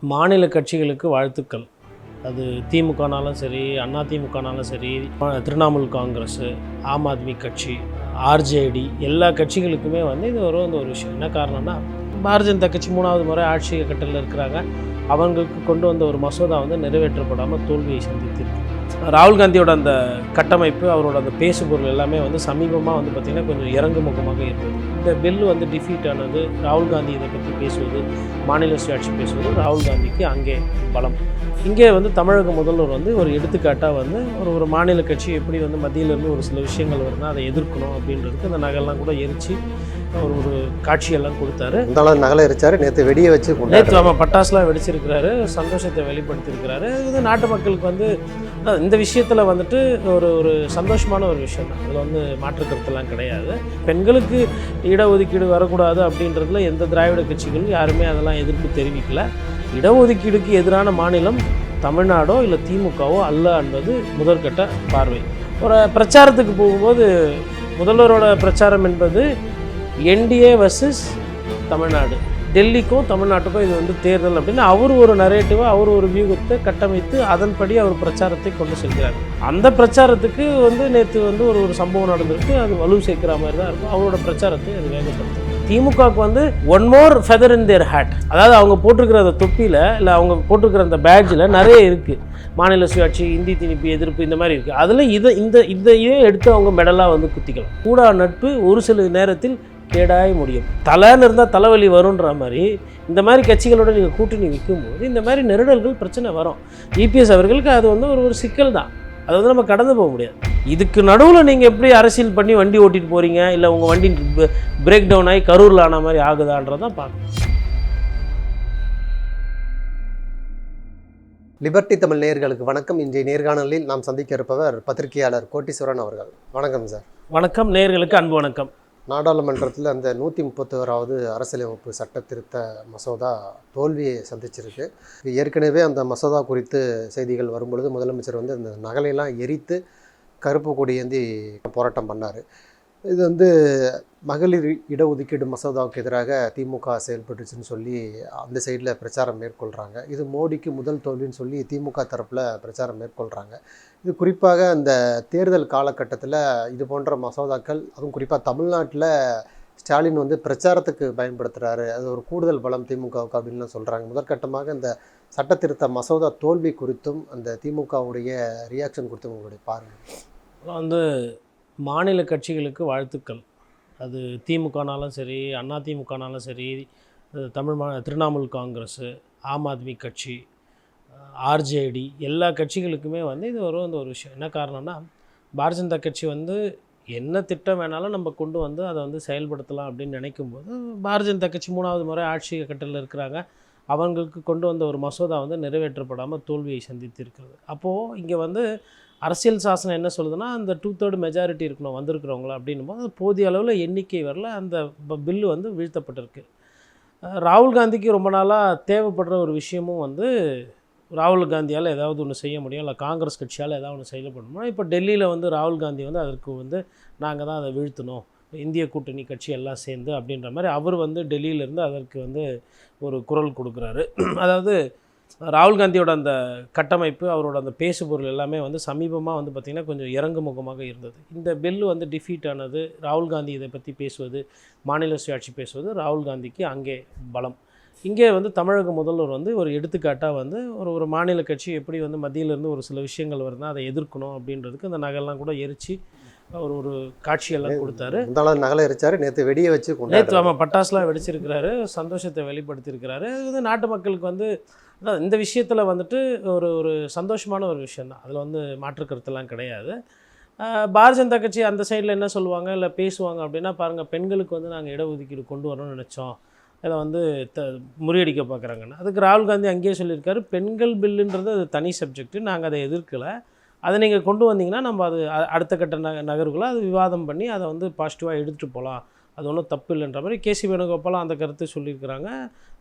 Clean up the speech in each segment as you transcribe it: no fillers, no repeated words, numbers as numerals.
மாநில கட்சிகளுக்கு வாழ்த்துக்கள். அது திமுகனாலும் சரி, அதிமுகனாலும் சரி, திரிணாமுல் காங்கிரஸ், ஆம் ஆத்மி கட்சி, ஆர்ஜேடி எல்லா கட்சிகளுக்குமே இது ஒரு விஷயம். என்ன காரணம்னா, பாரதிய ஜனதா கட்சி 3வது முறை ஆட்சி கட்டத்தில் இருக்கிறாங்க. அவங்களுக்கு கொண்டு வந்த ஒரு மசோதா நிறைவேற்றப்படாமல் தோல்வியை சந்தித்திருக்கு. ராகுல் காந்தியோட அந்த கட்டமைப்பு, அவரோட அந்த பேசுபொருள் எல்லாமே சமீபமாக பார்த்திங்கன்னா கொஞ்சம் இறங்கு முகமாக இருந்தது. இந்த பில் டிஃபீட் ஆனது. ராகுல் காந்தி இதை பற்றி பேசுவது, மாநில சுயாட்சி பேசுவது ராகுல் காந்திக்கு அங்கே பலம். இங்கே தமிழக முதல்வர் ஒரு எடுத்துக்காட்டாக ஒரு மாநில கட்சி எப்படி மத்தியிலேருந்து ஒரு சில விஷயங்கள் வருதுன்னா அதை எதிர்க்கணும் அப்படின்றதுக்கு அந்த நகலெல்லாம் கூட எரித்து ஒரு காட்சியெல்லாம் கொடுத்தாரு. நகலை எரிச்சாரு. நேற்று வெடியை வச்சு பட்டாசுலாம் வெடிச்சிருக்கிறாரு, சந்தோஷத்தை வெளிப்படுத்தியிருக்கிறாரு. இது நாட்டு மக்களுக்கு இந்த விஷயத்தில் ஒரு சந்தோஷமான ஒரு விஷயம் தான். அதில் மாற்றுக்கருத்தெல்லாம் கிடையாது. பெண்களுக்கு இடஒதுக்கீடு வரக்கூடாது அப்படின்றதுல எந்த திராவிட கட்சிகளும் யாருமே அதெல்லாம் எதிர்ப்பு தெரிவிக்கல. இடஒதுக்கீடுக்கு எதிரான மாநிலம் தமிழ்நாடோ இல்லை திமுகவோ அல்ல என்பது முதற்கட்ட பார்வை. ஒரு பிரச்சாரத்துக்கு போகும்போது முதல்வரோட பிரச்சாரம் என்பது என்டிஏ வர்சஸ் தமிழ்நாடு, டெல்லிக்கும் தமிழ்நாட்டுக்கும் இது தேர்தல் அப்படின்னு அவர் ஒரு நரேட்டிவை, அவர் ஒரு வியூகத்தை கட்டமைத்து அதன்படி அவர் பிரச்சாரத்தை கொண்டு செல்கிறார். அந்த பிரச்சாரத்துக்கு நேற்று ஒரு சம்பவம் நடந்திருக்கு. அது வலு சேர்க்கிற மாதிரி தான் இருக்கும். அவரோட பிரச்சாரத்தை அது வேகப்படுத்தும். திமுகவுக்கு one more feather in their hat, அதாவது அவங்க போட்டிருக்கிற அந்த தொப்பியில் இல்லை அவங்க போட்டிருக்கிற அந்த பேட்ஜில் நிறைய இருக்குது. மாநில சுயாட்சி, இந்தி திணிப்பு எதிர்ப்பு, இந்த மாதிரி இருக்குது. அதில் இதையே எடுத்து அவங்க மெடலாக குத்திக்கலாம். கூடா நட்பு ஒரு சில நேரத்தில் கேடாய் முடியும். தலைன்னு இருந்தால் தலைவலி வருன்ற மாதிரி இந்த மாதிரி கட்சிகளோட நீங்கள் கூட்டணி வைக்கும்போது இந்த மாதிரி நெருடல்கள் பிரச்சனை வரும். இபிஎஸ் அவர்களுக்கு அது ஒரு சிக்கல் தான். அதை நம்ம கடந்து போக முடியாது. இதுக்கு நடுவில் நீங்கள் எப்படி அரசியல் பண்ணி வண்டி ஓட்டிகிட்டு போகிறீங்க, இல்லை உங்கள் வண்டி பிரேக் டவுன் ஆகி கரூரில் ஆன மாதிரி ஆகுதான்றதான் பார்க்கணும். லிபர்ட்டி தமிழ் நேயர்களுக்கு வணக்கம். இன்றைய நேர்காணலில் நாம் சந்திக்க இருப்பவர் பத்திரிகையாளர் கோட்டீஸ்வரன் அவர்கள். வணக்கம் சார். வணக்கம். நேயர்களுக்கு அன்பு வணக்கம். நாடாளுமன்றத்தில் அந்த 131வது அரசியலமைப்பு சட்ட திருத்த மசோதா தோல்வியை சந்திச்சிருக்கு. ஏற்கனவே அந்த மசோதா குறித்து செய்திகள் வரும்பொழுது முதலமைச்சர் அந்த நகலையெல்லாம் எரித்து கருப்பு கொடி ஏந்தி போராட்டம் பண்ணார். இது மகளிர் இடஒதுக்கீடு மசோதாவுக்கு எதிராக திமுக செயல்பட்டுச்சுன்னு சொல்லி அந்த சைடில் பிரச்சாரம் மேற்கொள்கிறாங்க. இது மோடிக்கு முதல் தோல்வின்னு சொல்லி திமுக தரப்பில் பிரச்சாரம் மேற்கொள்கிறாங்க. இது குறிப்பாக அந்த தேர்தல் காலகட்டத்தில் இது போன்ற மசோதாக்கள், அதுவும் குறிப்பாக தமிழ்நாட்டில் ஸ்டாலின் பிரச்சாரத்துக்கு பயன்படுத்துகிறாரு, அது ஒரு கூடுதல் பலம் திமுகவுக்கு அப்படின்லாம் சொல்கிறாங்க. முதற்கட்டமாக இந்த சட்டத்திருத்த மசோதா தோல்வி குறித்தும் அந்த திமுகவுடைய ரியாக்ஷன் குறித்தும் உங்களுடைய பாருங்கள். மாநில கட்சிகளுக்கு வாழ்த்துக்கள். அது திமுகனாலும் சரி, அதிமுகனாலும் சரி, திரிணாமுல் காங்கிரஸ், ஆம் ஆத்மி கட்சி, ஆர்ஜேடி எல்லா கட்சிகளுக்குமே இது ஒரு விஷயம். என்ன காரணம்னா, பாரதிய ஜனதா கட்சி என்ன திட்டம் வேணாலும் நம்ம கொண்டு அதை செயல்படுத்தலாம் அப்படின்னு நினைக்கும்போது, பாரதிய ஜனதா கட்சி 3வது முறை ஆட்சி கட்டத்தில் இருக்கிறாங்க. அவங்களுக்கு கொண்டு வந்த ஒரு மசோதா நிறைவேற்றப்படாமல் தோல்வியை சந்தித்திருக்கிறது. அப்போது இங்கே அரசியல் சாசனம் என்ன சொல்லுதுன்னா, அந்த 2/3 மெஜாரிட்டி இருக்கணும் வந்திருக்கிறவங்கள அப்படின்னும்போது அது போதிய அளவில் எண்ணிக்கை வரல. அந்த பில்லு வீழ்த்தப்பட்டிருக்கு. ராகுல் காந்திக்கு ரொம்ப நாளாக தேவைப்படுற ஒரு விஷயமும் ராகுல் காந்தியால் ஏதாவது ஒன்று செய்ய முடியும், இல்லை காங்கிரஸ் கட்சியால் ஏதாவது ஒன்று செய்யப்படணும்னா, இப்போ டெல்லியில் ராகுல் காந்தி அதற்கு நாங்கள் தான் அதை வீழ்த்தணும், இந்திய கூட்டணி கட்சி எல்லாம் சேர்ந்து அப்படின்ற மாதிரி அவர் டெல்லியிலேருந்து அதற்கு ஒரு குரல் கொடுக்குறாரு. அதாவது ராகுல் காந்தியோட அந்த கட்டமைப்பு, அவரோட அந்த பேசுபொருள் எல்லாமே சமீபமாக பார்த்திங்கன்னா கொஞ்சம் இறங்கு முகமாக இருந்தது. இந்த பில்லு டிஃபீட் ஆனது. ராகுல் காந்தி இதை பற்றி பேசுவது, மாநில சுயாட்சி பேசுவது ராகுல் காந்திக்கு அங்கே பலம். இங்கே தமிழக முதல்வர் ஒரு எடுத்துக்காட்டாக ஒரு மாநில கட்சி எப்படி மத்தியிலேருந்து ஒரு சில விஷயங்கள் வருதுன்னா அதை எதிர்க்கணும் அப்படின்றதுக்கு அந்த நகலெல்லாம் கூட எரித்து ஒரு காட்சியெல்லாம் கொடுத்தாரு. நகலை எரிச்சாரு. நேற்று வெடியை வச்சு பட்டாசுலாம் வெடிச்சிருக்கிறாரு, சந்தோஷத்தை வெளிப்படுத்தியிருக்கிறாரு. இது நாட்டு மக்களுக்கு இந்த விஷயத்தில் ஒரு சந்தோஷமான ஒரு விஷயந்தான். அதில் மாற்றுக்கருத்தெல்லாம் கிடையாது. பாரதிய ஜனதா கட்சி அந்த சைடில் என்ன சொல்லுவாங்க இல்லை பேசுவாங்க அப்படின்னா, பாருங்கள், பெண்களுக்கு நாங்கள் இடஒதுக்கீடு கொண்டு வரணும்னு நினச்சோம், இதை முறியடிக்க பார்க்குறாங்கன்னா, அதுக்கு ராகுல் காந்தி அங்கேயே சொல்லியிருக்காரு, பெண்கள் பில்லுன்றது அது தனி சப்ஜெக்ட்டு, நாங்கள் அதை எதிர்க்கலை, அதை நீங்கள் கொண்டு வந்தீங்கன்னா நம்ம அது அடுத்த கட்ட நகர்வுகளை அது விவாதம் பண்ணி அதை பாசிட்டிவாக எடுத்துகிட்டு போகலாம், அது ஒன்றும் தப்பு இல்லைன்ற மாதிரி கேசி வேணுகோபாலும் அந்த கருத்தை சொல்லியிருக்கிறாங்க.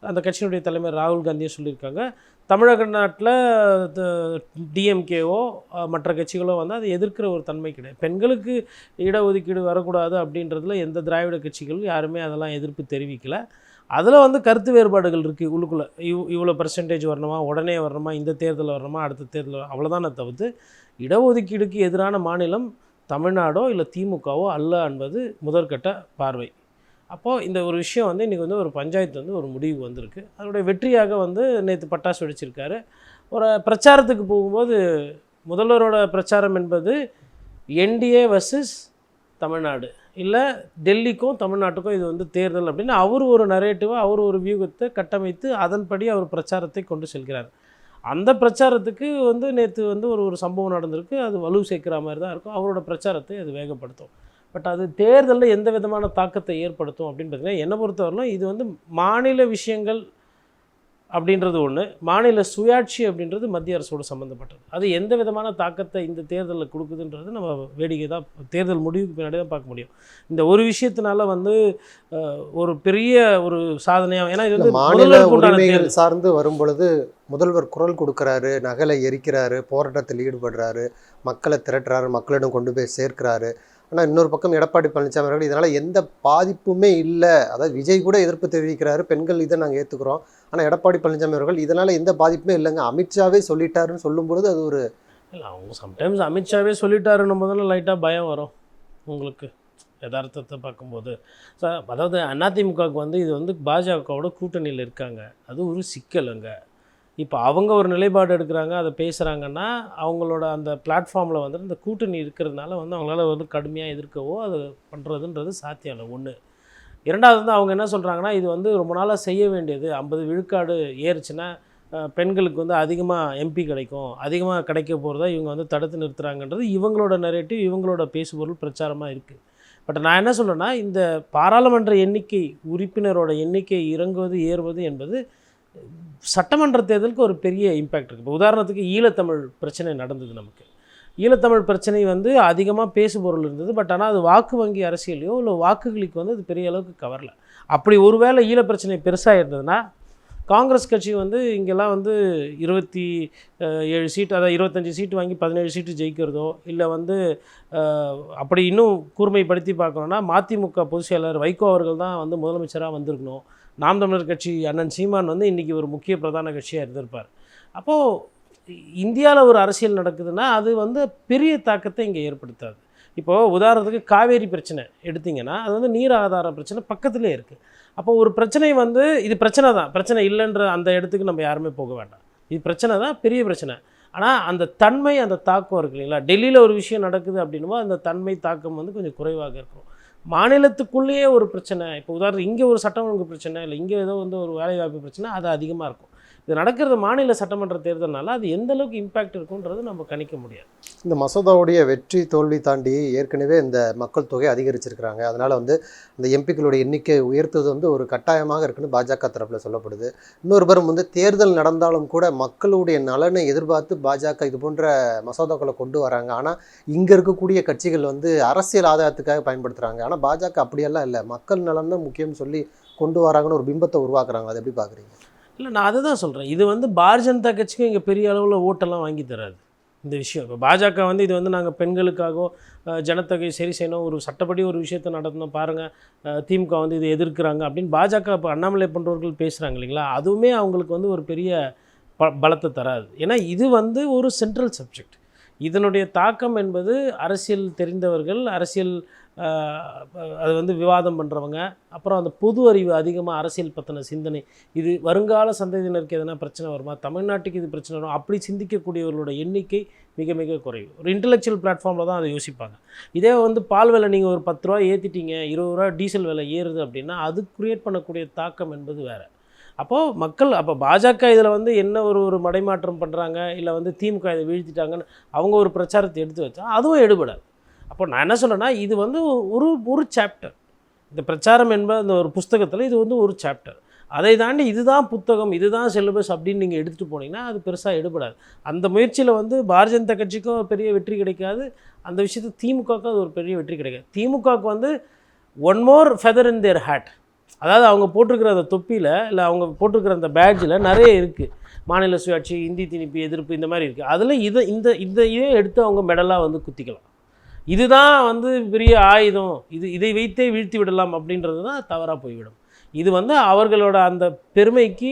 அந்த கட்சியினுடைய தலைவர் ராகுல் காந்தியும் சொல்லியிருக்காங்க. தமிழகநாட்டில் டிஎம்கேவோ மற்ற கட்சிகளோ அதை எதிர்க்கிற ஒரு தன்மை கிடையாது. பெண்களுக்கு இடஒதுக்கீடு வரக்கூடாது அப்படின்றதுல எந்த திராவிட கட்சிகளும் யாருமே அதெல்லாம் எதிர்ப்பு தெரிவிக்கலை. அதில் வந்து கருத்து வேறுபாடுகள் இருக்குது உள்ளுக்குள்ளே. இவ்வளோ பெர்சன்டேஜ் வரணுமா, உடனே வரணுமா, இந்த தேர்தலில் வரணுமா, அடுத்த தேர்தலில், அவ்வளோதானே தவிர்த்து இடஒதுக்கீடுக்கு எதிரான மாநிலம் தமிழ்நாடோ இல்லை திமுகவோ அல்ல என்பது முதற்கட்ட பார்வை. அப்போது இந்த ஒரு விஷயம் வந்து இன்றைக்கி வந்து ஒரு பஞ்சாயத்து வந்து ஒரு முடிவு வந்திருக்கு. அதனுடைய வெற்றியாக வந்து நேற்று பட்டாசு வெடிச்சிருக்காரு. ஒரு பிரச்சாரத்துக்கு போகும்போது முதல்வரோட பிரச்சாரம் என்பது என்டிஏ வர்சஸ் தமிழ்நாடு, இல்லை டெல்லிக்கும் தமிழ்நாட்டுக்கும் இது வந்து தேர்தல் அப்படின்னு அவர் ஒரு நரேட்டிவாக, அவர் ஒரு வியூகத்தை கட்டமைத்து அதன்படி அவர் பிரச்சாரத்தை கொண்டு செல்கிறார். அந்த பிரச்சாரத்துக்கு வந்து நேற்று வந்து ஒரு சம்பவம் நடந்திருக்கு. அது வலு சேர்க்கிற மாதிரி தான் இருக்கும். அவரோட பிரச்சாரத்தை அது வேகப்படுத்தும். பட் அது தேர்தலில் எந்த விதமான தாக்கத்தை ஏற்படுத்தும் அப்படின்னு பார்த்தீங்கன்னா, என்னை பொறுத்தவரையிலும் இது வந்து மாநில விஷயங்கள் அப்படின்றது ஒன்று, மாநில சுயாட்சி அப்படின்றது மத்திய அரசோடு சம்மந்தப்பட்டது. அது எந்த விதமான தாக்கத்தை இந்த தேர்தலில் கொடுக்குதுன்றது நம்ம வேடிக்கை தான், தேர்தல் முடிவுக்கு பின்னாடி தான் பார்க்க முடியும். இந்த ஒரு விஷயத்தினால வந்து ஒரு பெரிய ஒரு சாதனையாக, ஏன்னா இது வந்து மாநில உரிமைகள் சார்ந்து வரும் பொழுது முதல்வர் குரல் கொடுக்குறாரு, நகலை எரிக்கிறாரு, போராட்டத்தில் ஈடுபடுறாரு, மக்களை திரட்டுறாரு, மக்களிடம் கொண்டு போய் சேர்க்கிறாரு. ஆனால் இன்னொரு பக்கம் எடப்பாடி பழனிசாமி அவர்கள் இதனால் எந்த பாதிப்புமே இல்லை, அதாவது விஜய் கூட எதிர்ப்பு தெரிவிக்கிறாரு, பெண்கள் இதை நாங்கள் ஏற்றுக்கிறோம், ஆனால் எடப்பாடி பழனிசாமி அவர்கள் இதனால் எந்த பாதிப்புமே இல்லைங்க, அமித்ஷாவே சொல்லிட்டாருன்னு சொல்லும்பொழுது அது ஒரு இல்லை, அவங்க சம்டைம்ஸ் அமித்ஷாவே சொல்லிட்டாருன்னும் போதெல்லாம் லைட்டாக பயம் வரும் உங்களுக்கு யதார்த்தத்தை பார்க்கும்போது. அதாவது அதிமுகவுக்கு வந்து இது வந்து பாஜகவோட கூட்டணியில் இருக்காங்க, அது ஒரு சிக்கலுங்க. இப்போ அவங்க ஒரு நிலைப்பாடு எடுக்கிறாங்க, அதை பேசுகிறாங்கன்னா அவங்களோட அந்த பிளாட்ஃபார்மில் வந்து இந்த கூட்டணி இருக்கிறதுனால வந்து அவங்களால வந்து கடுமையாக எதிர்க்கவோ அது பண்ணுறதுன்றது சாத்தியம் இல்லை. ஒன்று. இரண்டாவது வந்து அவங்க என்ன சொல்கிறாங்கன்னா, இது வந்து ரொம்ப நாளாக செய்ய வேண்டியது, 50 விழுக்காடு ஏறுச்சுன்னா பெண்களுக்கு வந்து அதிகமாக எம்பி கிடைக்கும், அதிகமாக கிடைக்க போகிறதா இவங்க வந்து தடுத்து நிறுத்துகிறாங்கன்றது இவங்களோட நரேட்டிவ், இவங்களோட பேசுபொருள் பிரச்சாரமாக இருக்குது. பட் நான் என்ன சொல்கிறேன்னா, இந்த பாராளுமன்ற எண்ணிக்கை, உறுப்பினரோட எண்ணிக்கை இறங்குவது ஏறுவது என்பது சட்டமன்ற தேர்தலுக்கு ஒரு பெரிய இம்பேக்ட் இருக்குது. இப்போ உதாரணத்துக்கு ஈழத்தமிழ் பிரச்சனை நடந்தது. நமக்கு ஈழத்தமிழ் பிரச்சனை வந்து அதிகமாக பேசுபொருள் இருந்தது. பட் ஆனால் அது வாக்கு வங்கி அரசியலையோ இல்லை வாக்குகளுக்கு வந்து அது பெரிய அளவுக்கு கவரல. அப்படி ஒருவேளை ஈழ பிரச்சனை பெருசாக இருந்ததுன்னா காங்கிரஸ் கட்சி வந்து இங்கெல்லாம் வந்து 27 சீட்டு, அதாவது 25 சீட்டு வாங்கி 17 சீட்டு ஜெயிக்கிறதோ, இல்லை வந்து அப்படி இன்னும் கூர்மைப்படுத்தி பார்க்கணுன்னா மதிமுக பொதுச் செயலாளர் வைகோ அவர்கள் தான் வந்து முதலமைச்சராக வந்திருக்கணும். நாம் தமிழர் கட்சி அண்ணன் சீமான் வந்து இன்றைக்கி ஒரு முக்கிய பிரதான கட்சியாக இருந்திருப்பார். அப்போது இந்தியாவில் ஒரு அரசியல் நடக்குதுன்னா அது வந்து பெரிய தாக்கத்தை இங்கே ஏற்படுத்தாது. இப்போது உதாரணத்துக்கு காவேரி பிரச்சனை எடுத்திங்கன்னா அது வந்து நீர் ஆதார பிரச்சனை பக்கத்துலேயே இருக்குது. அப்போ ஒரு பிரச்சனை வந்து இது பிரச்சனை தான், பிரச்சனை இல்லைன்ற அந்த இடத்துக்கு நம்ம யாருமே போக வேண்டாம். இது பிரச்சனை தான், பெரிய பிரச்சனை. ஆனால் அந்த தன்மை, அந்த தாக்கம் இருக்குது இல்லைங்களா. டெல்லியில் ஒரு விஷயம் நடக்குது அப்படின்னுமோ அந்த தன்மை தாக்கம் வந்து கொஞ்சம் குறைவாக இருக்கும். மாநிலத்துக்குள்ளேயே ஒரு பிரச்சனை, இப்போ உதாரணம் இங்கே ஒரு சட்டம் ஒழுங்கு பிரச்சனை, இல்லை இங்கே ஏதோ வந்து ஒரு வேலைவாய்ப்பு பிரச்சனை, அது அதிகமாக இருக்கும். இது நடக்கிறது மாநில சட்டமன்ற தேர்தல்னால அது எந்த அளவுக்கு இம்பேக்ட் இருக்குன்றது நம்ம கணிக்க முடியாது. இந்த மசோதாவுடைய வெற்றி தோல்வி தாண்டி ஏற்கனவே இந்த மக்கள் தொகை அதிகரிச்சிருக்கிறாங்க. அதனால் வந்து இந்த எம்பிக்களுடைய எண்ணிக்கை உயர்த்துவது வந்து ஒரு கட்டாயமாக இருக்குன்னு பாஜக தரப்பில் சொல்லப்படுது. இன்னொரு புறம் வந்து தேர்தல் நடந்தாலும் கூட மக்களுடைய நலனை எதிர்பார்த்து பாஜக இது போன்ற மசோதாக்களை கொண்டு வராங்க. ஆனால் இங்கே இருக்கக்கூடிய கட்சிகள் வந்து அரசியல் ஆதாயத்துக்காக பயன்படுத்துகிறாங்க. ஆனால் பாஜக அப்படியெல்லாம் இல்லை, மக்கள் நலன் தான் முக்கியம்னு சொல்லி கொண்டு வராங்கன்னு ஒரு பிம்பத்தை உருவாக்குறாங்க. அதை எப்படி பார்க்குறீங்க? இல்லை, நான் அதை தான் சொல்கிறேன். இது வந்து பாரதிய ஜனதா கட்சிக்கும் இங்கே பெரிய அளவில் ஓட்டெல்லாம் வாங்கி தராது இந்த விஷயம். இப்போ பாஜக வந்து இது வந்து நாங்கள் பெண்களுக்காகவோ ஜனத்தொகை சரி செய்யணும், ஒரு சட்டப்படி ஒரு விஷயத்தை நடத்தணும் பாருங்கள், திமுக வந்து இதை எதிர்க்கிறாங்க அப்படின்னு பாஜக இப்போ அண்ணாமலை போன்றவர்கள் பேசுகிறாங்க இல்லைங்களா. அதுவுமே அவங்களுக்கு வந்து ஒரு பெரிய பலத்தை தராது. ஏன்னா இது வந்து ஒரு சென்ட்ரல் சப்ஜெக்ட். இதனுடைய தாக்கம் என்பது அரசியல் தெரிந்தவர்கள், அரசியல் அது வந்து விவாதம் பண்ணுறவங்க, அப்புறம் அந்த பொது அறிவு அதிகமாக அரசியல் பற்றின சிந்தனை, இது வருங்கால சந்ததியினருக்கு எதனா பிரச்சனை வருமா, தமிழ்நாட்டுக்கு இது பிரச்சனை வரும், அப்படி சிந்திக்கக்கூடியவர்களோட எண்ணிக்கை மிக மிக குறைவு. ஒரு இன்டெலெக்சுவல் பிளாட்ஃபார்மில் தான் அதை யோசிப்பாங்க. இதே வந்து பால் விலை நீங்கள் ஒரு 10 ரூபா ஏற்றிட்டீங்க, 20 ரூபா டீசல் விலை ஏறுது அப்படின்னா அது கிரியேட் பண்ணக்கூடிய தாக்கம் என்பது வேறு. அப்போது மக்கள், அப்போ பாஜக இதில் வந்து என்ன ஒரு மடைமாற்றம் பண்ணுறாங்க, இல்லை வந்து திமுக இதை வீழ்த்திட்டாங்கன்னு அவங்க ஒரு பிரச்சாரத்தை எடுத்து வச்சா அதுவும் எடுபடாது. அப்போ நான் என்ன சொல்கிறேன்னா, இது வந்து ஒரு சாப்டர், இந்த பிரச்சாரம் என்பது அந்த ஒரு புஸ்தகத்தில் இது வந்து ஒரு சாப்டர். அதை தாண்டி இதுதான் புத்தகம், இதுதான் சிலபஸ் அப்படின்னு நீங்கள் எடுத்துகிட்டு போனீங்கன்னா அது பெருசாக எடுபடாது. அந்த முயற்சியில் வந்து பாரதிய ஜனதா கட்சிக்கும் பெரிய வெற்றி கிடைக்காது, அந்த விஷயத்துக்கு திமுகவுக்கும் அது ஒரு பெரிய வெற்றி கிடைக்காது. திமுகவுக்கு வந்து one more feather in their hat, அதாவது அவங்க போட்டிருக்கிற அந்த தொப்பியில், இல்லை அவங்க போட்டிருக்கிற அந்த பேட்ஜில் நிறைய இருக்குது. மாநில சுயாட்சி, இந்தி திணிப்பு எதிர்ப்பு, இந்த மாதிரி இருக்குது. அதில் இதை எடுத்து அவங்க மெடலாக வந்து குத்திக்கலாம். இதுதான் வந்து பெரிய ஆயுதம், இதை வைத்தே வீழ்த்தி விடலாம் அப்படின்றது தான் தவறாக போய்விடும். இது வந்து அவர்களோட அந்த பெருமைக்கு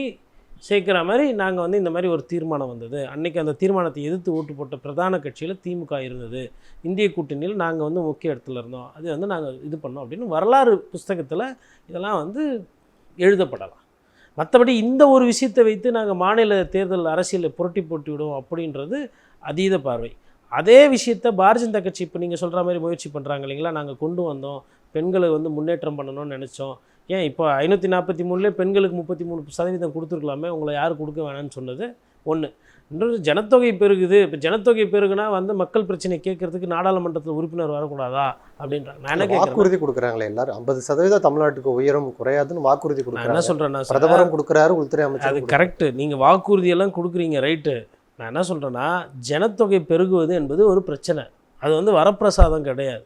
சேர்க்குற மாதிரி நாங்கள் வந்து இந்த மாதிரி ஒரு தீர்மானம் வந்தது. அன்றைக்கி அந்த தீர்மானத்தை எதிர்த்து ஓட்டு போட்ட பிரதான கட்சியில் திமுக இருந்தது, இந்திய கூட்டணியில் நாங்கள் வந்து முக்கிய இடத்துல இருந்தோம், அது வந்து நாங்கள் இது பண்ணோம் அப்படின்னு வரலாறு புஸ்தகத்தில் இதெல்லாம் வந்து எழுதப்படலாம். மற்றபடி இந்த ஒரு விஷயத்தை வைத்து நாங்கள் மாநில தேர்தல் அரசியலில் புரட்டி போட்டு விடுவோம் அப்படின்றது அதீத பார்வை. அதே விஷயத்தை பாரதிய ஜனதா கட்சி இப்போ நீங்கள் சொல்கிற மாதிரி முயற்சி பண்ணுறாங்க இல்லைங்களா, நாங்கள் கொண்டு வந்தோம், பெண்களை வந்து முன்னேற்றம் பண்ணணும்னு நினச்சோம். ஏன் இப்போ 543 பெண்களுக்கு 33% கொடுத்துருக்கலாமே, உங்களை யார் கொடுக்க வேணாம்னு சொன்னது ஒன்று. இன்னொரு ஜனத்தொகை பெருகுது, இப்போ ஜனத்தொகை பெருகுனா வந்து மக்கள் பிரச்சனை கேட்கறதுக்கு நாடாளுமன்றத்தில் உறுப்பினர் வரக்கூடாதா அப்படின்றாங்க. நான் என்ன கேட்குறேன், வாக்குறுதி கொடுக்குறாங்களே எல்லாரும் 50% தமிழ்நாட்டுக்கு உயரம் குறையாதுன்னு வாக்குறுதி நான் கொடுக்குறாங்க. என்ன சொல்கிறேன்னா, பிரதமரும் கொடுக்குறாரு, உள்துறை அது அமைச்சர். கரெக்டு, நீங்கள் வாக்குறுதியெல்லாம் கொடுக்குறீங்க, ரைட்டு. நான் என்ன சொல்கிறேன்னா, ஜனத்தொகை பெருகுவது என்பது ஒரு பிரச்சனை, அது வந்து வரப்பிரசாதம் கிடையாது.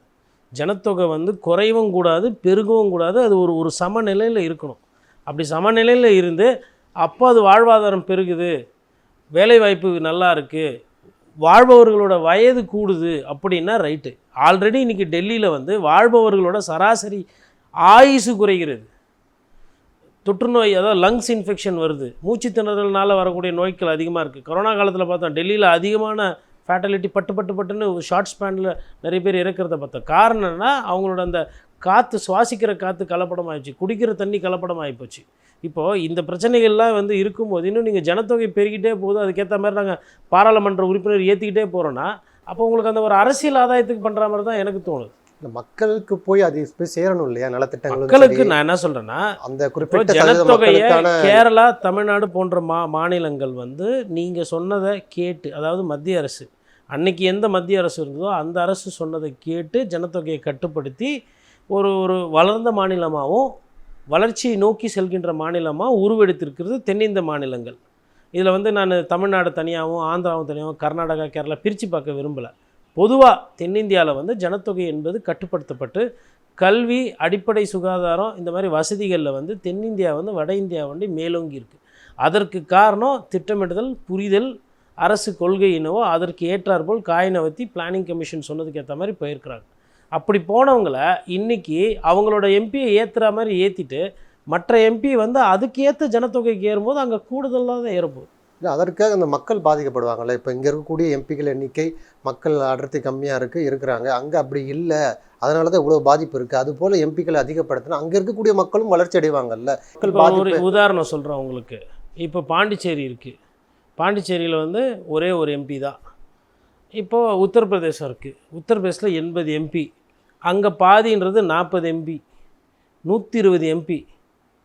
ஜனத்தொகை வந்து குறைவும் கூடாது, பெருகவும் கூடாது, அது ஒரு சமநிலையில் இருக்கணும். அப்படி சமநிலையில் இருந்து அப்போ அது வாழ்வாதாரம் பெருகுது, வேலைவாய்ப்பு நல்லா இருக்குது, வாழ்பவர்களோட வயது கூடுது அப்படின்னா ரைட்டு. ஆல்ரெடி இன்றைக்கி டெல்லியில் வந்து வாழ்பவர்களோட சராசரி ஆயுசு குறைகிறது. தொற்றுநோய், அதாவது லங்ஸ் இன்ஃபெக்ஷன் வருது, மூச்சு திணறல்னால வரக்கூடிய நோய்கள் அதிகமாக இருக்குது. கொரோனா காலத்தில் பார்த்தோம் டெல்லியில் அதிகமான ஃபேட்டலிட்டி பட்டுன்னு ஷார்ட் ஸ்பேனில் நிறைய பேர் இறக்கிறத பார்த்தோம். காரணம் என்னன்னா, அவங்களோட அந்த காற்று, சுவாசிக்கிற காற்று கலப்படம் ஆகிடுச்சு, குடிக்கிற தண்ணி கலப்படம் ஆகிப்போச்சு. இப்போது இந்த பிரச்சனைகள்லாம் வந்து இருக்கும்போது இன்னும் நீங்கள் ஜனத்தொகை பெருகிட்டே போகுது, அதுக்கேற்ற மாதிரி நாங்கள் பாராளுமன்ற உறுப்பினர் ஏற்றிக்கிட்டே போகிறோன்னா அப்போ உங்களுக்கு அந்த ஒரு அரசியல் ஆதாயத்துக்கு பண்ணுற மாதிரி தான் எனக்கு தோணுது. இந்த மக்களுக்கு போய் அது போய் சேரணும் இல்லையா, நலத்திட்டங்கள். மக்களுக்கு நான் என்ன சொல்கிறேன்னா, அந்த குறிப்பிட்ட ஜனத்தொகையை கேரளா, தமிழ்நாடு போன்ற மாநிலங்கள் வந்து நீங்கள் சொன்னதை கேட்டு, அதாவது மத்திய அரசு அன்னைக்கு எந்த மத்திய அரசு இருந்ததோ அந்த அரசு சொன்னதை கேட்டு ஜனத்தொகையை கட்டுப்படுத்தி ஒரு வளர்ந்த மாநிலமாகவும் வளர்ச்சியை நோக்கி செல்கின்ற மாநிலமாக உருவெடுத்திருக்கிறது தென்னிந்திய மாநிலங்கள். இதில் வந்து நான் தமிழ்நாடு தனியாகவும் ஆந்திராவும் தனியாகவும் கர்நாடகா, கேரளா பிரித்து பார்க்க விரும்பலை. பொதுவாக தென்னிந்தியாவில் வந்து ஜனத்தொகை என்பது கட்டுப்படுத்தப்பட்டு கல்வி, அடிப்படை சுகாதாரம், இந்த மாதிரி வசதிகளில் வந்து தென்னிந்தியா வந்து வட இந்தியா வந்து மேலோங்கி இருக்குது. அதற்கு காரணம் திட்டமிடுதல், புரிதல், அரசு கொள்கை என்னவோ அதற்கு ஏற்றாற்போல் காயினவத்தி பிளானிங் கமிஷன் சொன்னதுக்கு ஏற்ற மாதிரி போயிருக்கிறாங்க. அப்படி போனவங்களை இன்றைக்கி அவங்களோட எம்பியை ஏற்றுற மாதிரி ஏற்றிட்டு மற்ற எம்பி வந்து அதுக்கு ஏற்ற ஜனத்தொகைக்கு ஏறும்போது அங்கே கூடுதலாக தான் ஏறப்போகுது. இல்லை, அதற்காக அந்த மக்கள் பாதிக்கப்படுவாங்கள்ல. இப்போ இங்கே இருக்கக்கூடிய எம்பிக்கள் எண்ணிக்கை, மக்கள் அடர்த்தி கம்மியாக இருக்கிறாங்க, அங்கே அப்படி இல்லை, அதனால தான் இவ்வளோ பாதிப்பு இருக்குது. அதுபோல் எம்பிக்களை அதிகப்படுத்தினா அங்கே இருக்கக்கூடிய மக்களும் வளர்ச்சி அடைவாங்கல்ல. மக்கள் ஒரு உதாரணம் சொல்கிறேன் உங்களுக்கு. இப்போ பாண்டிச்சேரி இருக்குது, பாண்டிச்சேரியில் வந்து ஒரே ஒரு எம்பி தான். இப்போது உத்தரப்பிரதேசம் இருக்குது, உத்தரப்பிரதேசில் 80 எம்பி, அங்கே பாதின்றது 40 எம்பி, 120 எம்பி,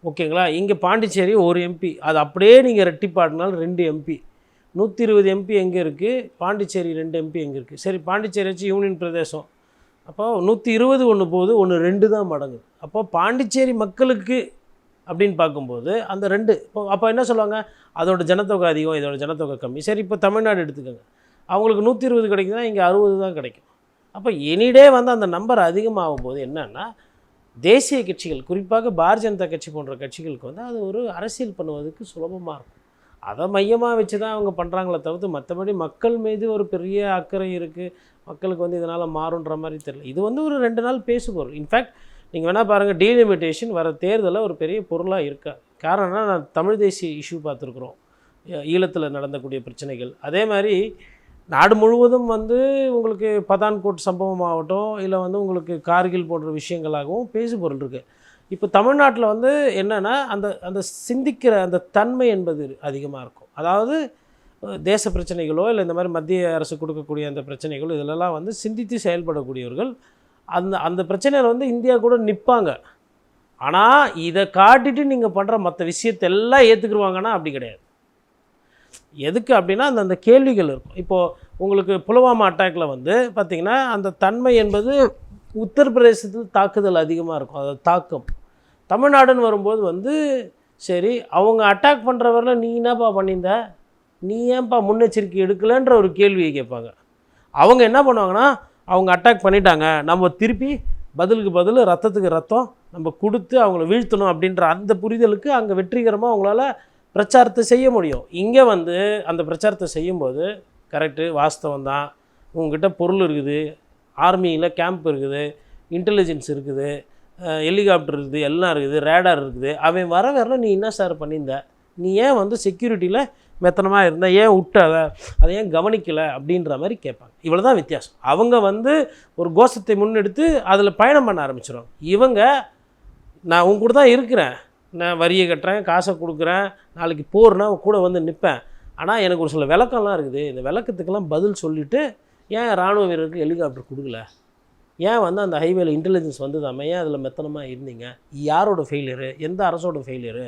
ஓகேங்களா. இங்கே பாண்டிச்சேரி ஒரு எம்பி, அது அப்படியே நீங்கள் ரெட்டிப்பாடினாலும் 2 எம்பி. 120 எம்பி எங்கே இருக்குது, பாண்டிச்சேரி 2 எம்பி எங்கே இருக்குது. சரி, பாண்டிச்சேரி வச்சு யூனியன் பிரதேசம், அப்போ 120 ஒன்று போகுது, ஒன்று 2 தான் மடங்கு. அப்போ பாண்டிச்சேரி மக்களுக்கு அப்படின்னு பார்க்கும்போது அந்த 2 இப்போ அப்போ என்ன சொல்லுவாங்க, அதோட ஜனத்தொகை அதிகம், இதோட ஜனத்தொகை கம்மி. சரி, இப்போ தமிழ்நாடு எடுத்துக்கோங்க, அவங்களுக்கு 120 கிடைக்குதுன்னா இங்கே 60 தான் கிடைக்கும். அப்போ எனிடே வந்து அந்த நம்பர் அதிகமாகும் போது என்னன்னா, தேசிய கட்சிகள், குறிப்பாக பாரதிய ஜனதா கட்சி போன்ற கட்சிகளுக்கு வந்து அது ஒரு அரசியல் பண்ணுவதற்கு சுலபமாக இருக்கும். அதை மையமாக வச்சு தான் அவங்க பண்ணுறாங்களே தவிர்த்து மற்றபடி மக்கள் மீது ஒரு பெரிய அக்கறை இருக்குது, மக்களுக்கு வந்து இதனால் மாறுன்ற மாதிரி தெரியல. இது வந்து ஒரு 2 நாள் பேசுபொருள். இன்ஃபேக்ட் நீங்கள் வேணால் பாருங்கள், டீலிமிட்டேஷன் வர தேர்தலில் ஒரு பெரிய பொருளாக இருக்கா. காரணம்னா, நான் தமிழ் தேசிய இஷ்யூ பார்த்துருக்குறோம், ஈழத்தில் நடந்தக்கூடிய பிரச்சனைகள். அதே மாதிரி நாடு முழுவதும் வந்து உங்களுக்கு பதான்கோட் சம்பவம் ஆகட்டும், இல்லை வந்து உங்களுக்கு கார்கில் போன்ற விஷயங்களாகவும் பேசுபொருள் இருக்குது. இப்போ தமிழ்நாட்டில் வந்து என்னென்னா, அந்த சிந்திக்கிற அந்த தன்மை என்பது அதிகமாக இருக்கும். அதாவது தேச பிரச்சனைகளோ இல்லை இந்த மாதிரி மத்திய அரசு கொடுக்கக்கூடிய அந்த பிரச்சனைகளோ இதிலெல்லாம் வந்து சிந்தித்து செயல்படக்கூடியவர்கள் அந்த பிரச்சனையில் வந்து இந்தியா கூட நிற்பாங்க. ஆனால் இதை காட்டிட்டு நீங்கள் பண்ணுற மற்ற விஷயத்தெல்லாம் ஏற்றுக்குருவாங்கன்னா அப்படி கிடையாது. எதுக்கு அப்படின்னா அந்த கேள்விகள் இருக்கும். இப்போது உங்களுக்கு புல்வாமா அட்டாக்கில் வந்து பார்த்திங்கன்னா அந்த தன்மை என்பது உத்தரப்பிரதேசத்தில் தாக்குதல் அதிகமாக இருக்கும், அது தாக்கம். தமிழ்நாடுன்னு வரும்போது வந்து சரி, அவங்க அட்டாக் பண்ணுறவரில் நீ என்னப்பா பண்ணியிருந்த, நீ ஏன்ப்பா முன்னெச்சரிக்கை எடுக்கலைன்ற ஒரு கேள்வியை கேட்பாங்க. அவங்க என்ன பண்ணுவாங்கன்னா, அவங்க அட்டாக் பண்ணிட்டாங்க, நம்ம திருப்பி பதிலுக்கு பதில் ரத்தத்துக்கு ரத்தம் நம்ம கொடுத்து அவங்கள வீழ்த்தணும் அப்படின்ற அந்த புரிதலுக்கு அங்கே வெற்றிகரமாக அவங்களால பிரச்சாரத்தை செய்ய முடியும். இங்கே வந்து அந்த பிரச்சாரத்தை செய்யும்போது கரெக்டு, வாஸ்தவம் தான், உங்ககிட்ட பொருள் இருக்குது, ஆர்மியில் கேம்ப் இருக்குது, இன்டெலிஜென்ஸ் இருக்குது, ஹெலிகாப்டர் இருக்குது, எல்லாம் இருக்குது, ரேடார் இருக்குது. அவன் வர வரல நீ என்ன சார் பண்ணியிருந்த, நீ ஏன் வந்து செக்யூரிட்டியில் மெத்தனமாக இருந்தால், ஏன் விட்ட அதை ஏன் கவனிக்கலை அப்படின்ற மாதிரி கேட்பாங்க. இவ்வளோ தான் வித்தியாசம். அவங்க வந்து ஒரு கோஷத்தை முன்னெடுத்து அதில் பயணம் பண்ண ஆரம்பிச்சிடுவாங்க. இவங்க நான் உங்க கூட தான் இருக்கிறேன், நான் வரியை கட்டுறேன், காசை கொடுக்குறேன், நாளைக்கு போர்னா கூட வந்து நிற்பேன், ஆனால் எனக்கு ஒரு சில விளக்கம்லாம் இருக்குது, இந்த விளக்கத்துக்கெல்லாம் பதில் சொல்லிவிட்டு ஏன் இராணுவ வீரருக்கு ஹெலிகாப்டர் கொடுக்கல, ஏன் வந்து அந்த ஹைவேல இன்டெலிஜென்ஸ் வந்ததாமே, ஏன் அதில் மெத்தனமாக இருந்தீங்க, யாரோட ஃபெயிலியரு, எந்த அரசோட ஃபெயிலியரு,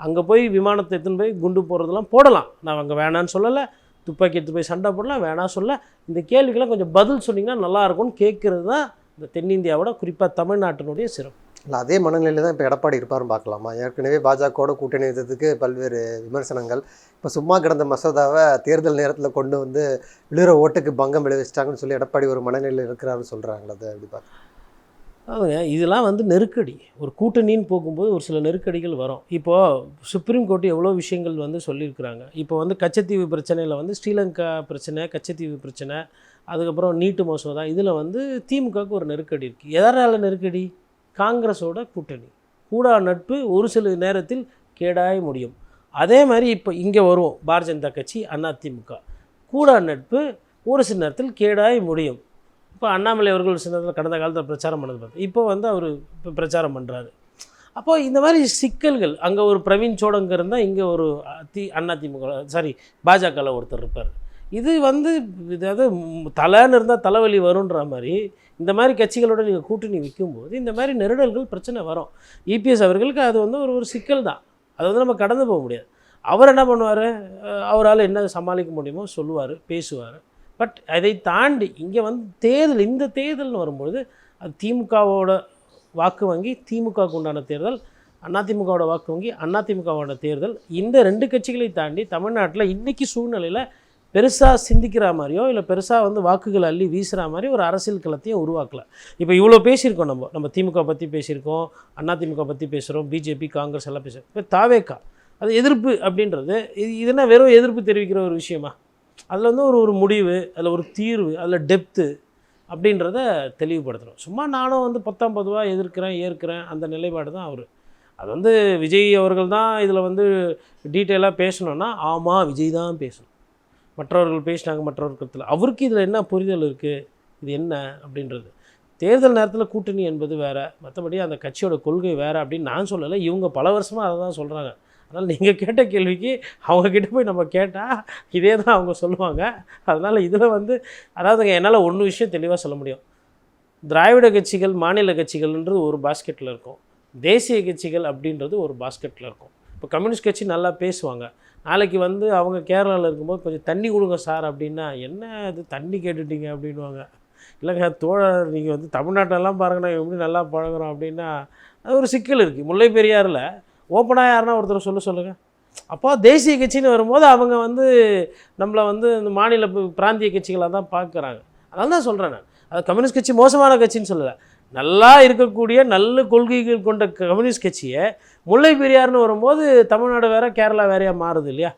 அங்கே போய் விமானத்தை எடுத்துன்னு போய் குண்டு போடுறதெல்லாம் போடலாம், நான் அங்கே வேணான்னு சொல்லலை, துப்பாக்கி எடுத்து போய் சண்டை போடலாம், வேணாம் சொல்ல, இந்த கேள்விக்கெல்லாம் கொஞ்சம் பதில் சொன்னிங்கன்னா நல்லாயிருக்கும்னு கேட்குறது தான் இந்த தென்னிந்தியாவோட குறிப்பாக தமிழ்நாட்டினுடைய சிறப்பு. இல்லை, அதே மனநிலையில் தான் இப்போ எடப்பாடி இருப்பாருன்னு பார்க்கலாமா? ஏற்கனவே பாஜகவோட கூட்டணி வைத்ததுக்கு பல்வேறு விமர்சனங்கள், இப்போ சும்மா கிடந்த மசோதாவை தேர்தல் நேரத்தில் கொண்டு வந்து விழுகிற ஓட்டுக்கு பங்கம் விளைவிச்சிட்டாங்கன்னு சொல்லி எடப்பாடி ஒரு மனநிலையில் இருக்கிறாருன்னு சொல்கிறாங்களா? அதை எப்படி பார்க்க? அதுங்க இதெல்லாம் வந்து நெருக்கடி, ஒரு கூட்டணின்னு போகும்போது ஒரு சில நெருக்கடிகள் வரும். இப்போது சுப்ரீம் கோர்ட் எவ்வளோ விஷயங்கள் வந்து சொல்லியிருக்கிறாங்க. இப்போ வந்து கச்சத்தீவு பிரச்சனையில் வந்து ஸ்ரீலங்கா பிரச்சனை, கச்சத்தீவு பிரச்சனை, அதுக்கப்புறம் நீட்டு மசோதா, இதில் வந்து திமுகவுக்கு ஒரு நெருக்கடி இருக்குது. எதனால் நெருக்கடி? காங்கிரஸோட கூட்டணி, கூடா நட்பு ஒரு சில நேரத்தில் கேடாய முடியும். அதே மாதிரி இப்போ இங்கே வருவோம், பாரதிய ஜனதா கட்சி, அதிமுக, கூடா நட்பு ஒரு சில நேரத்தில் கேடாய முடியும். இப்போ அண்ணாமலை அவர்கள் சில நேரத்தில் கடந்த காலத்தில் பிரச்சாரம் பண்ணது பார்த்து இப்போ வந்து அவர் இப்போ பிரச்சாரம் பண்ணுறாரு. அப்போது இந்த மாதிரி சிக்கல்கள், அங்கே ஒரு பிரவீன் சோடங்க இருந்தால் இங்கே ஒரு அதிமுக பாஜகவில் ஒருத்தர் இருப்பார். இது வந்து அதாவது தலைன்னு இருந்தால் தலைவலி வருன்ற மாதிரி இந்த மாதிரி கட்சிகளோட நீங்கள் கூட்டணி வைக்கும்போது இந்த மாதிரி நெருடல்கள் பிரச்சனை வரும். இபிஎஸ் அவர்களுக்கு அது வந்து ஒரு சிக்கல் தான், அதை வந்து நம்ம கடந்து போக முடியாது. அவர் என்ன பண்ணுவார், அவரால் என்ன சமாளிக்க முடியுமோ சொல்லுவார், பேசுவார். பட் அதை தாண்டி இங்கே வந்து தேர்தல், இந்த தேர்தல்னு வரும்பொழுது அது திமுகவோட வாக்கு வங்கி, திமுகவுக்கு உண்டான தேர்தல், அதிமுகவோட வாக்கு வங்கி, அதிமுகவோட தேர்தல். இந்த ரெண்டு கட்சிகளை தாண்டி தமிழ்நாட்டில் இன்றைக்கி சூழ்நிலையில் பெருசாக சிந்திக்கிற மாதிரியோ இல்லை பெருசாக வந்து வாக்குகள் அள்ளி வீசுகிற மாதிரி ஒரு அரசியல் களத்தையும் உருவாக்கலை. இப்போ இவ்வளோ பேசியிருக்கோம், நம்ம திமுக பற்றி பேசியிருக்கோம், அதிமுக பற்றி பேசுகிறோம், பிஜேபி, காங்கிரஸ் எல்லாம் பேசுகிறோம். இப்போ தாவேக்கா அது எதிர்ப்பு அப்படின்றது இதுனா வெறும் எதிர்ப்பு தெரிவிக்கிற ஒரு விஷயமா? அதில் வந்து ஒரு முடிவு, அதில் ஒரு தீர்வு, அதில் டெப்த்து அப்படின்றத தெளிவுபடுத்தணும். சும்மா நானும் வந்து 10 எதிர்க்கிறேன், ஏற்கிறேன், அந்த நிலைப்பாடு தான் அவர். அது வந்து விஜய் அவர்கள் தான் இதில் வந்து டீட்டெயிலாக பேசணுன்னா ஆமாம் விஜய் தான் பேசணும், மற்றவர்கள் பேசினாங்க மற்றவர்கள், அவருக்கு இதில் என்ன புரிதல் இருக்குது, இது என்ன அப்படின்றது. தேர்தல் நேரத்தில் கூட்டணி என்பது வேறு, மற்றபடி அந்த கட்சியோட கொள்கை வேறு அப்படின்னு நான் சொல்லலை. இவங்க பல வருஷமாக அதை தான் சொல்கிறாங்க. அதனால் நீங்கள் கேட்ட கேள்விக்கு அவங்கக்கிட்ட போய் நம்ம கேட்டால் இதே தான் அவங்க சொல்லுவாங்க. அதனால் இதில் வந்து அதாவதுங்க என்னால் ஒன்று விஷயம் தெளிவாக சொல்ல முடியும். திராவிட கட்சிகள், மாநில கட்சிகள்ன்றது ஒரு பாஸ்கெட்டில் இருக்கும், தேசிய கட்சிகள் அப்படின்றது ஒரு பாஸ்கெட்டில் இருக்கும். இப்போ கம்யூனிஸ்ட் கட்சி நல்லா பேசுவாங்க, நாளைக்கு வந்து அவங்க கேரளாவில் இருக்கும்போது கொஞ்சம் தண்ணி கொடுங்க சார் அப்படின்னா, என்ன இது தண்ணி கேட்டுட்டீங்க அப்படின்வாங்க. இல்லைங்க தோழர், நீங்கள் வந்து தமிழ்நாட்டிலலாம் பாருங்கள் நான் எப்படி நல்லா பழகுறோம் அப்படின்னா, அது ஒரு சிக்கல் இருக்குது. முல்லை பெரியாரில் ஓப்பனாக யாருன்னா ஒருத்தர் சொல்லுங்கள். அப்போ தேசிய கட்சின்னு வரும்போது அவங்க வந்து நம்மளை வந்து இந்த மாநில பிராந்திய கட்சிகளாக தான் பார்க்குறாங்க. அதனால தான் சொல்கிறேன் நான், அது கம்யூனிஸ்ட் கட்சி மோசமான கட்சின்னு சொல்லலை. நல்லா இருக்கக்கூடிய நல்ல கொள்கைகள் கொண்ட கம்யூனிஸ்ட் கட்சியை முல்லை பெரியார்னு வரும்போது தமிழ்நாடு வேறு கேரளா வேறையாக மாறுது இல்லையா?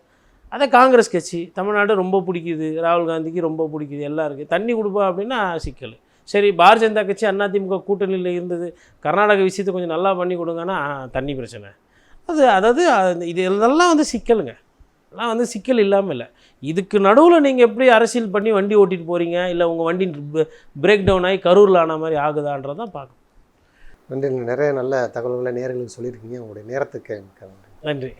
அதை காங்கிரஸ் கட்சி தமிழ்நாடு ரொம்ப பிடிக்குது, ராகுல் காந்திக்கு ரொம்ப பிடிக்குது, எல்லாம் இருக்குது, தண்ணி கொடுப்பா அப்படின்னா சிக்கல். சரி, பாரதிய ஜனதா கட்சி அதிமுக கூட்டணியில் இருந்தது, கர்நாடக விஷயத்தை கொஞ்சம் நல்லா பண்ணி கொடுங்கன்னா தண்ணி பிரச்சனை. அதாவது இது இதெல்லாம் வந்து சிக்கலுங்க, அதெல்லாம் வந்து சிக்கல் இல்லாமல் இல்லை. இதுக்கு நடுவில் நீங்கள் எப்படி அரசியல் பண்ணி வண்டி ஓட்டிகிட்டு போகிறீங்க, இல்லை உங்கள் வண்டி பிரேக் டவுன் ஆகி கரூரில் ஆன மாதிரி ஆகுதான்றதான் பார்க்கணும். நன்றி. நிறைய நல்ல தகவல்களை நேயர்களுக்கு சொல்லியிருக்கீங்க. உங்களுடைய நேரத்துக்கு நன்றி.